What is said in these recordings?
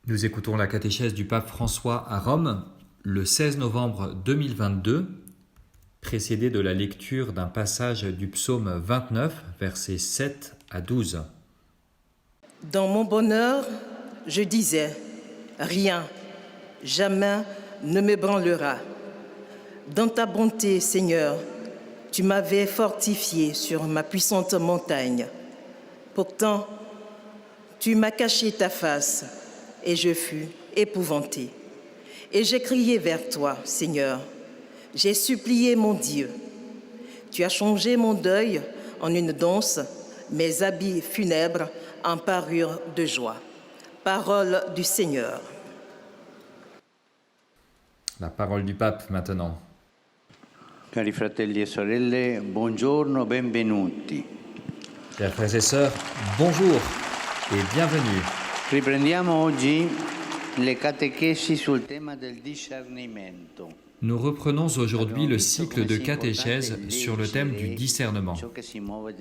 Nous écoutons la catéchèse du pape François à Rome le 16 novembre 2022, précédée de la lecture d'un passage du psaume 29, versets 7 à 12. Dans mon bonheur, je disais, rien, jamais ne m'ébranlera. Dans ta bonté, Seigneur, tu m'avais fortifié sur ma puissante montagne. Pourtant, tu m'as caché ta face et je fus épouvanté. Et j'ai crié vers toi, Seigneur. J'ai supplié mon Dieu. Tu as changé mon deuil en une danse, mes habits funèbres en parure de joie. Parole du Seigneur. La parole du pape maintenant. Cari fratelli e sorelle, buongiorno, benvenuti. Chers frères et sœurs, bonjour et bienvenue. Riprendiamo oggi le catechesi sul tema del discernimento. Nous reprenons aujourd'hui le cycle de catéchèse sur le thème du discernement.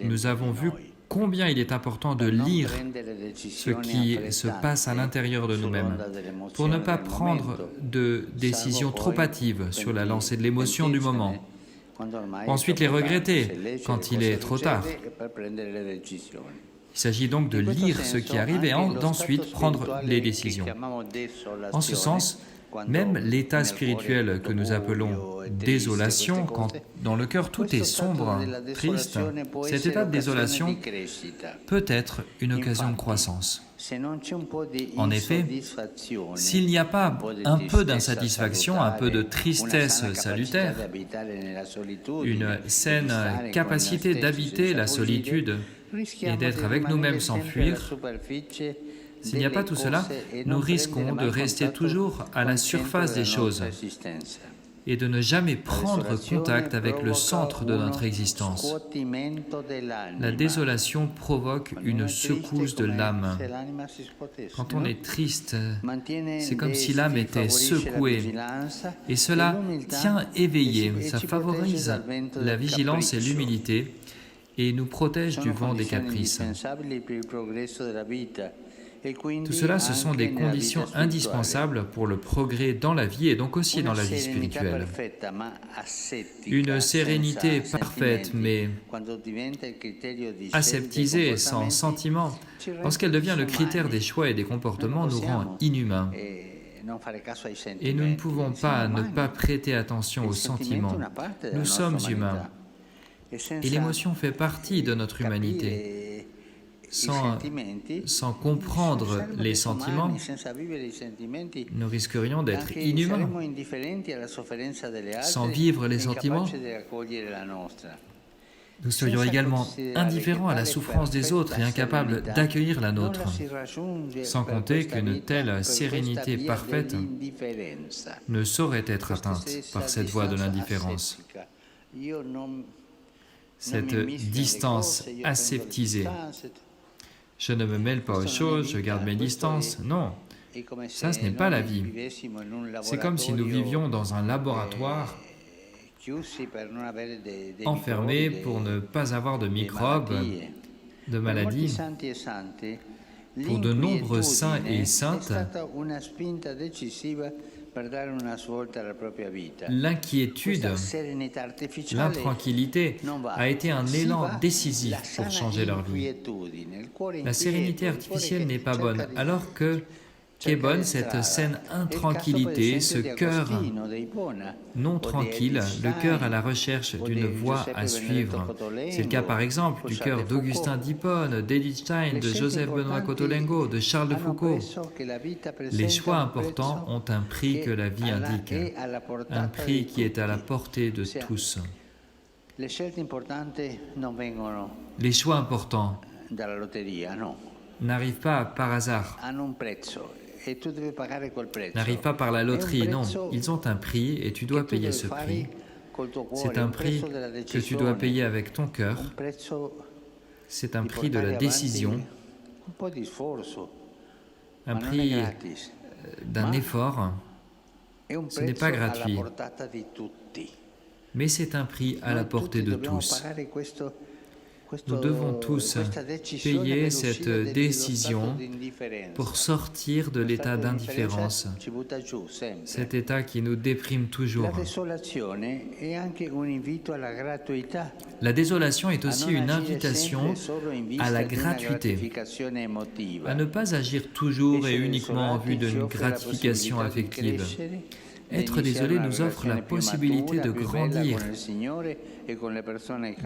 Nous avons vu combien il est important de lire ce qui se passe à l'intérieur de nous-mêmes pour ne pas prendre de décisions trop hâtives sur la lancée de l'émotion du moment. Ensuite, les regretter quand il est trop tard. Il s'agit donc de lire ce qui arrive et d'ensuite prendre les décisions. En ce sens, même l'état spirituel que nous appelons désolation, quand dans le cœur tout est sombre, triste, cet état de désolation peut être une occasion de croissance. En effet, s'il n'y a pas un peu d'insatisfaction, un peu de tristesse salutaire, une saine capacité d'habiter la solitude et d'être avec nous-mêmes sans fuir, s'il n'y a pas tout cela, nous risquons de rester toujours à la surface des choses et de ne jamais prendre contact avec le centre de notre existence. La désolation provoque une secousse de l'âme. Quand on est triste, c'est comme si l'âme était secouée et cela tient éveillé, ça favorise la vigilance et l'humilité et nous protège du vent des caprices. Tout cela, ce sont des conditions indispensables pour le progrès dans la vie et donc aussi dans la vie spirituelle. Une sérénité parfaite mais aseptisée, sans sentiment, lorsqu'elle devient le critère des choix et des comportements, nous rend inhumains. Et nous ne pouvons pas ne pas prêter attention aux sentiments. Nous sommes humains. Et l'émotion fait partie de notre humanité. Sans comprendre les sentiments, nous risquerions d'être inhumains. Sans vivre les sentiments, nous serions également indifférents à la souffrance des autres et incapables d'accueillir la nôtre. Sans compter qu'une telle sérénité parfaite ne saurait être atteinte par cette voie de l'indifférence. Cette distance aseptisée. Je ne me mêle pas aux choses, je garde mes distances. Non, ça ce n'est pas la vie. C'est comme si nous vivions dans un laboratoire enfermés pour ne pas avoir de microbes, de maladies. Pour de nombreux saints et saintes, l'inquiétude, l'intranquillité a été un élan décisif pour changer leur vie. La sérénité artificielle n'est pas bonne, alors qu'est bonne cette saine intranquillité, ce cœur non tranquille, le cœur à la recherche d'une voie à suivre. C'est le cas par exemple du cœur d'Augustin d'Hippone, d'Edith Stein, de Joseph Benoît Cotolengo, de Charles de Foucault. Les choix importants ont un prix que la vie indique, un prix qui est à la portée de tous. Les choix importants n'arrivent pas par hasard, n'arrivent pas par la loterie, non. Ils ont un prix et tu dois payer ce prix. C'est un prix que tu dois payer avec ton cœur. C'est un prix de la décision, un prix d'un effort. Ce n'est pas gratuit, mais c'est un prix à la portée de tous. Nous devons tous payer cette décision pour sortir de l'état d'indifférence, cet état qui nous déprime toujours. La désolation est aussi une invitation à la gratuité, à ne pas agir toujours et uniquement en vue d'une gratification affective. Être désolé nous offre la possibilité de grandir,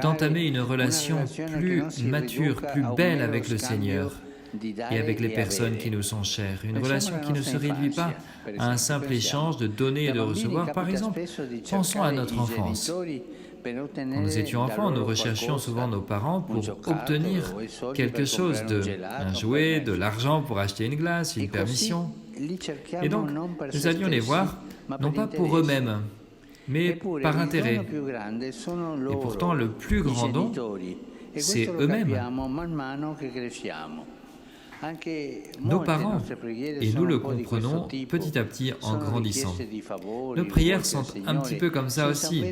d'entamer une relation plus mature, plus belle avec le Seigneur et avec les personnes qui nous sont chères. Une relation qui ne se réduit pas à un simple échange de donner et de recevoir. Par exemple, pensons à notre enfance. Quand nous étions enfants, nous recherchions souvent nos parents pour obtenir quelque chose un jouet, de l'argent pour acheter une glace, une permission. Et donc, nous allions les voir, non pas pour eux-mêmes, mais par intérêt. Et pourtant, le plus grand don, c'est eux-mêmes. Nos parents, et nous le comprenons petit à petit en grandissant. Nos prières sont un petit peu comme ça aussi.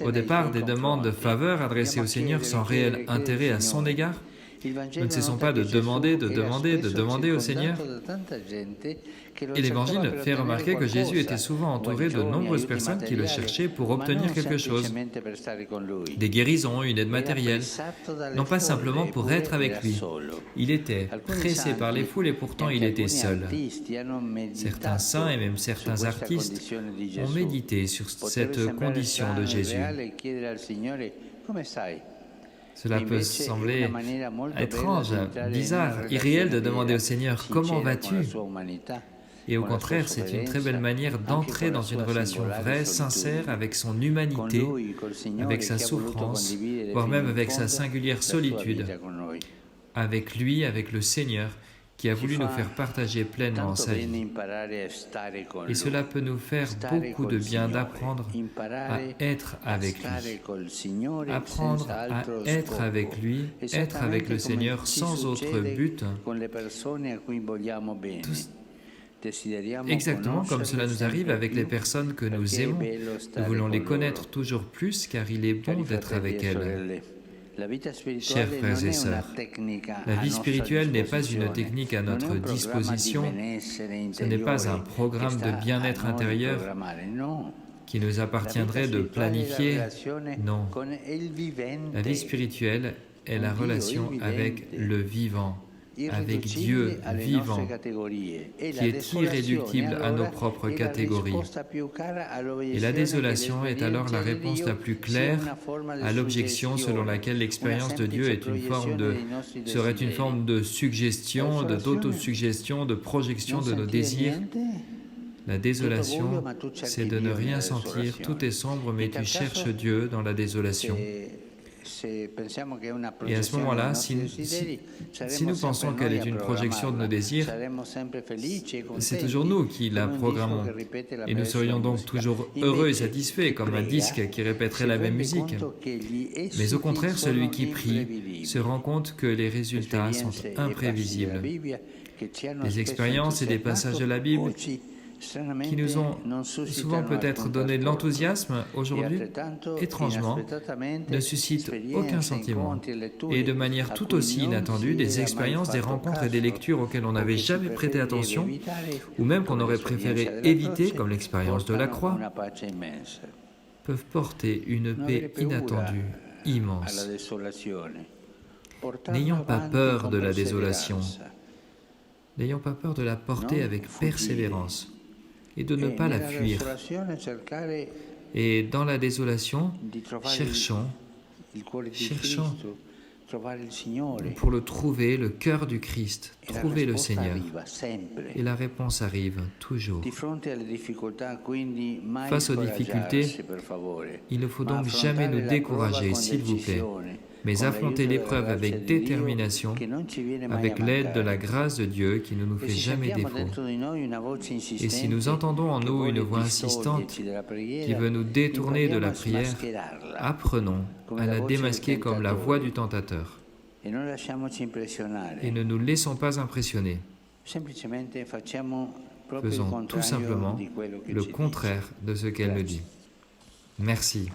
Au départ, des demandes de faveur adressées au Seigneur sans réel intérêt à son égard. Nous ne cessons pas de demander au Seigneur. Et l'Évangile fait remarquer que Jésus était souvent entouré de nombreuses personnes qui le cherchaient pour obtenir quelque chose. Des guérisons, une aide matérielle, non pas simplement pour être avec lui. Il était pressé par les foules et pourtant il était seul. Certains saints et même certains artistes ont médité sur cette condition de Jésus. Cela peut sembler étrange, bizarre, irréel de demander au Seigneur « Comment vas-tu ?» Et au contraire, c'est une très belle manière d'entrer dans une relation vraie, sincère, avec son humanité, avec sa souffrance, voire même avec sa singulière solitude, avec lui, avec le Seigneur, qui a voulu nous faire partager pleinement sa vie. Et cela peut nous faire beaucoup de bien d'apprendre à être avec lui, apprendre à être avec lui, être avec le Seigneur sans autre but, exactement comme cela nous arrive avec les personnes que nous aimons. Nous voulons les connaître toujours plus car il est bon d'être avec elles. Chers frères et sœurs, la vie spirituelle n'est pas une technique à notre disposition, ce n'est pas un programme de bien-être intérieur qui nous appartiendrait de planifier. Non, la vie spirituelle est la relation avec le vivant, avec Dieu vivant, qui est irréductible à nos propres catégories. Et la désolation est alors la réponse la plus claire à l'objection selon laquelle l'expérience de Dieu serait une forme de suggestion, d'autosuggestion, de projection de nos désirs. La désolation, c'est de ne rien sentir, tout est sombre, mais tu cherches Dieu dans la désolation. Et à ce moment-là, si nous pensons qu'elle est une projection de nos désirs, c'est toujours nous qui la programmons. Et nous serions donc toujours heureux et satisfaits, comme un disque qui répéterait la même musique. Mais au contraire, celui qui prie se rend compte que les résultats sont imprévisibles. Des expériences et des passages de la Bible qui nous ont souvent peut-être donné de l'enthousiasme aujourd'hui, étrangement, ne suscitent aucun sentiment. Et de manière tout aussi inattendue, des expériences, des rencontres et des lectures auxquelles on n'avait jamais prêté attention, ou même qu'on aurait préféré éviter, comme l'expérience de la croix, peuvent porter une paix inattendue, immense. N'ayons pas peur de la désolation. N'ayons pas peur de la porter avec persévérance et de ne pas la fuir. Et dans la désolation, cherchons pour le trouver, le cœur du Christ, trouver le Seigneur. Et la réponse arrive toujours. Face aux difficultés, il ne faut donc jamais nous décourager, s'il vous plaît, mais affronter l'épreuve avec détermination, avec l'aide de la grâce de Dieu qui ne nous fait jamais défaut. Et si nous entendons en nous une voix insistante qui veut nous détourner de la prière, apprenons à la démasquer comme la voix du tentateur. Et ne nous laissons pas impressionner. Faisons tout simplement le contraire de ce qu'elle nous dit. Merci.